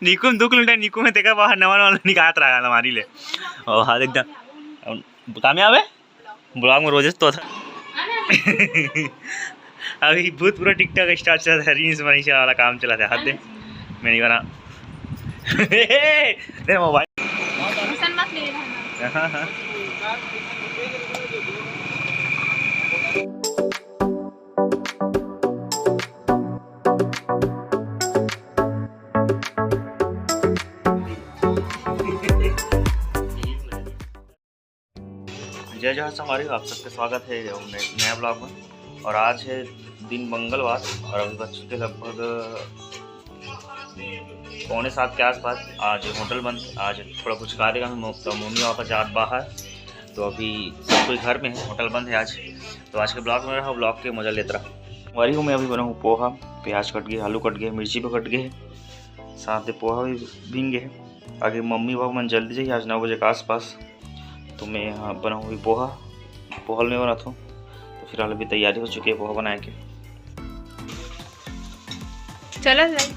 Nikum 2 kilometre Nikum में देखा बाहर नवा नवा निकालत रहा हमारी ले और हाँ एकदम कामयाब है ब्लॉग में रोजेस तो था। अभी भूतपूर्व टिकटॉक स्टार्ट चला था, रील्स बनाने वाला काम चला था। हद दे मैं नहीं बना तेरा मोबाइल मत ले रहा। हाँ हाँ जय जय हमारे आप सबका स्वागत है नया ब्लॉग में। और आज है दिन मंगलवार और अभी बज चुके लगभग 6:45 के आसपास। आज होटल बंद, आज थोड़ा कुछ कार्यक्रम है, तो मम्मी पापा जात बाहर, तो अभी सब कोई घर में है, होटल बंद है आज। तो आज के ब्लॉग में रहा, ब्लॉग के मजा लेता रहा। वही हूँ मैं अभी बना हूँ पोहा, प्याज कट गए, आलू कट गए, मिर्ची भी कट गए, साथ में पोहा भी भींग गए। आगे मम्मी पापा मन जल्दी जाइए आज 9 बजे के आसपास, तो मैं यहाँ बना हुई पोहा में बनाता हूँ। तो फिलहाल अभी तैयारी हो चुकी है पोहा बनाए के। चला जाए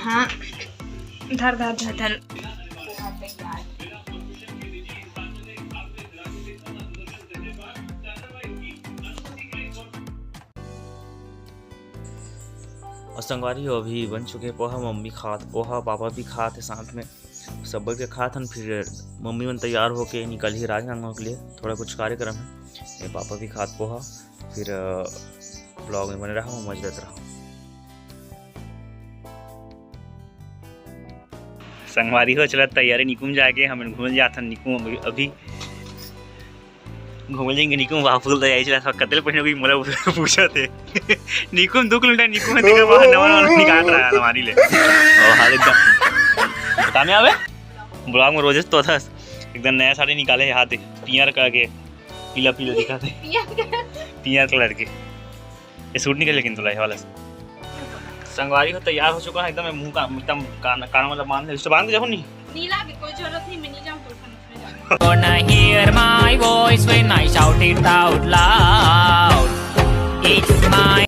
हाँ धर धर धर धर। और संगवारी हो अभी बन चुके पोहा, मम्मी खात पोहा, पापा भी खाते साथ में, सब के खातन। फिर मम्मी मन तैयार होके निकल ही राजनांदगांव के लिए, थोड़ा कुछ कार्यक्रम है। पापा भी खात पोहा, फिर ब्लॉग में बने रहा हूँ, मजा लेते रहा। संगवारी हो चला तैयारी निकुम जाके हमें घूम जाता। निकुम अभी घूम जाएंगे। निकुम बापू तैयारी चला कतल पहने कोई मोला पूछा थे। निकुम 2 किलोमीटर निकुम में देखा बाहर नवा नवा निकाल रहा हमारी ले और हाँ एकदम कामयाब है। ब्लॉग में रोजेस तो था एकदम नया साड़ी निकाले है, हाथ पियर करके पीला पीला दिखाते पियर कलर के। ये सूट निकले लेकिन तो वाला संगवारी को तैयार हो चुका है एकदम। मुंह का एकदम कान वाला बांध ले, बांध के जाओ। नहीं लागे कोई जरूरत नहीं, मैं नहीं जाऊं तो Gonna hear my voice when I shout it out loud. It's my.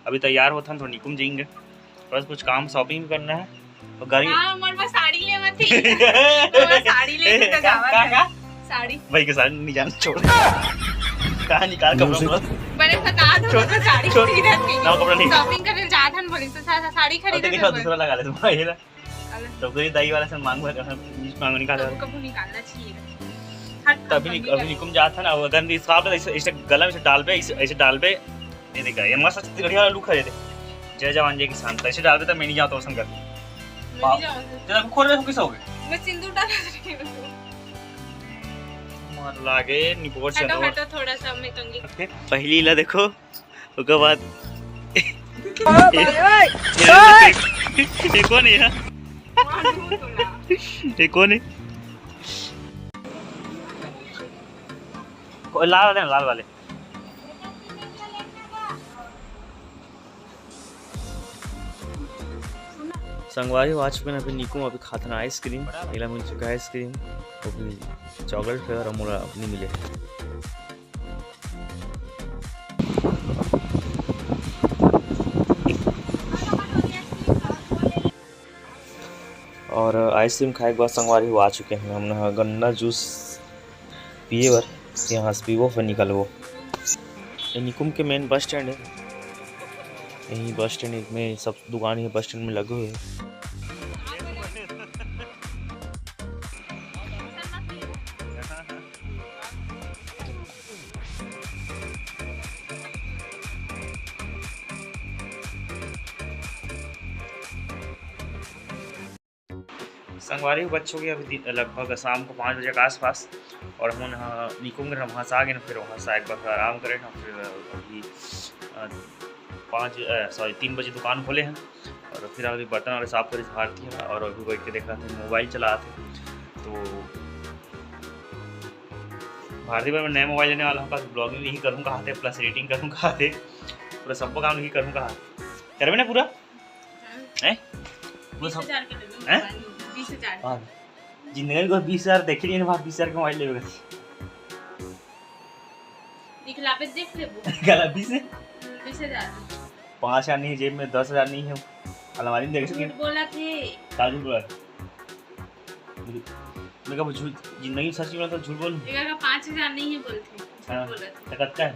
अभी तैयार होता तो निकुम जाएंगे, बस कुछ काम शॉपिंग करना है और गाड़ी। हां मोर पास साड़ी ले मत मोर साड़ी ले तो जावा का साड़ी भाई के साथ नहीं जाना, छोड़ कहां निकाल कपड़ा बड़े फटा दो साड़ी खरीद के ना कपड़ा नहीं शॉपिंग करने जाथन बोली तो साड़ी खरीद के दूसरा लगा ले तुम ये तो कोई दही वाला से मांगो मांगो निकाल कब निकालना चाहिए। अभी निकुम जाता ना, अगर इस आप ऐसे गला में डाल पे, ऐसे डाल पे ये देखा ये मस्त बढ़िया लुक है। ये जय जवान जय किसान ऐसे डाल पे तो मैं नहीं जाता संग कर तेरा खोल में किस हो गए मैं सिंदूर डाल रही हूं मार लागे निपोर से हटो थोड़ा सा मैं तंगी। पहली ला देखो उसके बाद ये कौन है? ये कौन है? लाल वाले लाल वाले संगवारी आ चुके हैं। अभी निकुम अभी खाता ना आइसक्रीम, अगला मिल चुका है आइसक्रीम, अभी चॉकलेट फ्लेवर और मोला अपनी मिले। और आइसक्रीम खाए के बाद संगवारी आ चुके हैं। हमने गन्ना जूस पिए बार यहाँ से पीवो फिर निकलवो। ये निकुम के मेन बस स्टैंड है, यही बस स्टैंड में सब दुकान है बस स्टैंड में लगे हुए हैं। संगवारी बच्चों की अभी लगभग शाम को 5 बजे के आसपास, और हम निकुम के वहाँ से आ गए ना, फिर वहाँ से एक बार आराम करें ना। फिर अभी 3 बजे दुकान खोले हैं, और फिर अभी बर्तन वाले साफ कर भारती है, और अभी बैठ के देखा थे मोबाइल चला थे। तो भारती पर मैं नया मोबाइल लेने वाला हूँ, बस ब्लॉगिंग यही करूँ कहाँ थे, प्लस एडिटिंग करूँ कहाँ थे, पूरा सबको काम यही करूँ कहाँ करवे ना पूरा है 20,000 के 20,000 जिंदगी को 20,000 देख नहीं बाहर 20,000 का मोबाइल लेगा दिखला पे देख ले वो गला 20 है 20,000 5,000 नहीं है जेब में 10,000 नहीं है अलमारी में देख सके झूठ बोला थे काजू बोला मैं कब झूठ जिंदगी में सच बोला तो झूठ बोल देखा का 5,000 नहीं है बोलते झूठ हाँ। बोला थे तकत का है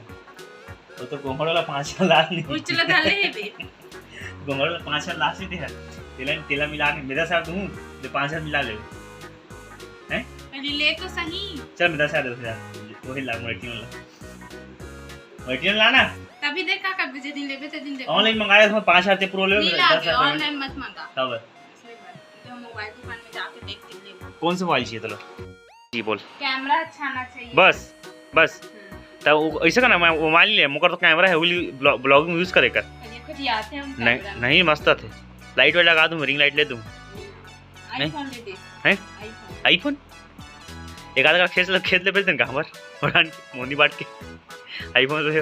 वो तो गोमड़ वाला 5,000 लाख नहीं कुछ चला डाले है बे गोमड़ वाला 5,000 लाख नहीं है तेला मिला के मेरा साथ दूं तो 5,000 मिला ले हैं पहले ले तो सही चल मेरा साथ 2,000 वही लाख मटेरियल लाना तभी देखा कब जे दिन लेबे ते दिन देखो ऑनलाइन मंगाया था 5,000 ते प्रो ले नहीं लागे ऑनलाइन मत मंगा तब सही बात तो मोबाइल दुकान में जाके देख के ले कौन सा मोबाइल चाहिए चलो जी बोल कैमरा अच्छा आना चाहिए बस तब ऐसा का ना मैं मोबाइल ले मुकर तो कैमरा है वो ब्लॉगिंग यूज करे कर कुछ आते हैं हम नहीं नहीं मस्त थे लाइट वाइट लगा दूं रिंग लाइट ले दूं आईफोन ले दे हैं आईफोन आईफोन एक आधा खेत ले भेज दें कहाँ पर और मोनी बाट के आईफोन तो है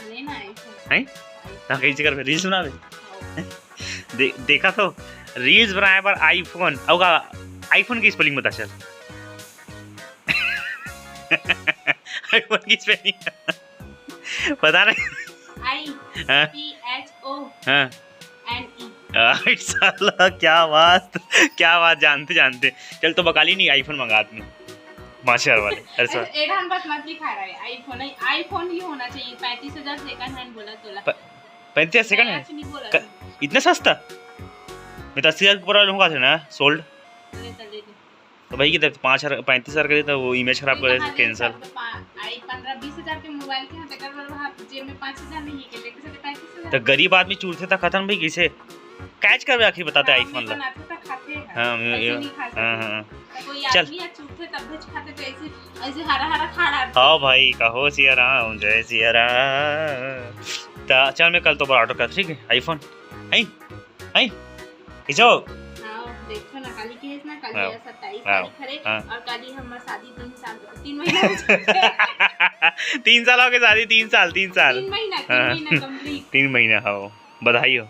लेना आईफोन हैं ना कहीं से कर रील्स बना देखा तो रील्स बनाए पर आईफोन होगा आईफोन की स्पेलिंग बता चल आईफोन की स्पेलिंग पता नहीं आई हाँ? पी एच ओ हाँ एन ई साला क्या बात जानते चल तो बकाली नहीं आईफोन मंगा दूं 5,000 वाले ऐसा एक हम बस मत लिखा रहा है आईफोन ही होना चाहिए 35,000 सेकंड हैंड बोला तोला 35 सेकंड है नहीं बोला इतना सस्ता मैं तो 80,000 ऊपर वाले होगा ना सोल्ड ले तो भाई कितने 5,000 35,000 का तो वो इमेज खराब करे कैंसिल आई 15-20,000 के मोबाइल के हाथ अगर वहां जेब में 5,000 नहीं है के लेके से 35,000 तो गरीब आदमी चूरते था खत्म भाई किसे कैच कर आखिर बताते आईफोन ला बनाते तो खाते हैं हां हां कोई चल। आदमी या चूरते तब भेज खाते तो ऐसे हरा खा हाँ भाई कहो सिया राम जय सिया राम ता चल मैं कल तो ऑर्डर कर ठीक है आईफोन आई इजो हां देखो ना काली की है ना काली हाँ। 27 तारीख खरे हाँ। और काली हमर शादी 3 महीना 3 साल हो गए शादी 3 साल 3 महीना कंप्लीट 3 महीना हो बधाई हो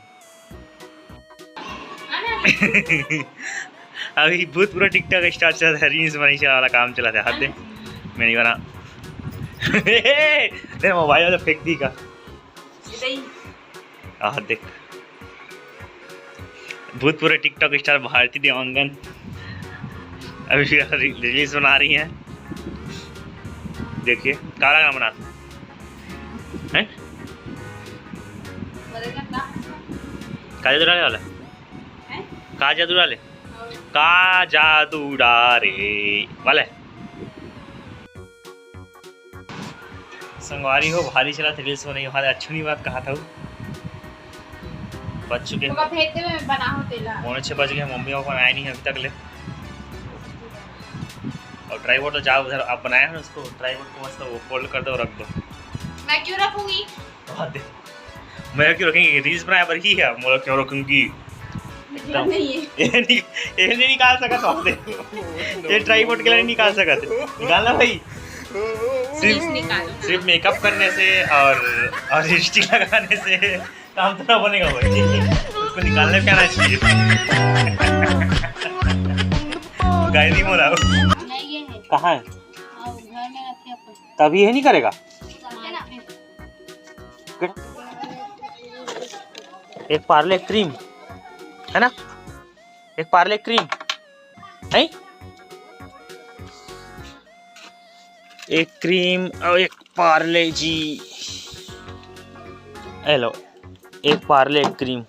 अभी बहुत पूरा टिकटॉक स्टार्ट चल रहा है रील्स बनाने वाला काम चला था हद दे मैं नहीं बना तेरा मोबाइल वाला फेंक दी का हाँ देख भूतपूर्व टिकटॉक स्टार भारती देवांगन अभी रील्स बना रही हैं देखिए काला गाना बना हैं का जादू डाले वाला का जादू डाले का जादू डारे वाले संगवारी हो भारी चला था रील्स बनाई हमारे अच्छी नहीं बात कहा था बच चुके पौने 6 बज गए मम्मी पापा आए नहीं अभी तक ले और ट्राइपॉड तो जाओ उधर आप बनाया है ना उसको ट्राइपॉड को मस्त वो फोल्ड कर दो और रख दो मैं क्यों रखूंगी मैं क्यों रखेंगी रील्स बनाया पर ही है मैं क्यों रखूंगी नहीं है ये नहीं निकाल सका तो आपने ये ट्राइपॉड के लिए नहीं निकाल सका थे निकालना भाई सिर्फ मेकअप करने से और लिपस्टिक लगाने से काम तो ना बनेगा भाई उसको निकालने पे आना चाहिए गाय नहीं बोला कहाँ है तभी ये नहीं करेगा एक पार्ले क्रीम है ना एक पार्ले क्रीम है एक क्रीम और एक पार्ले जी हेलो एक पार्ले क्रीम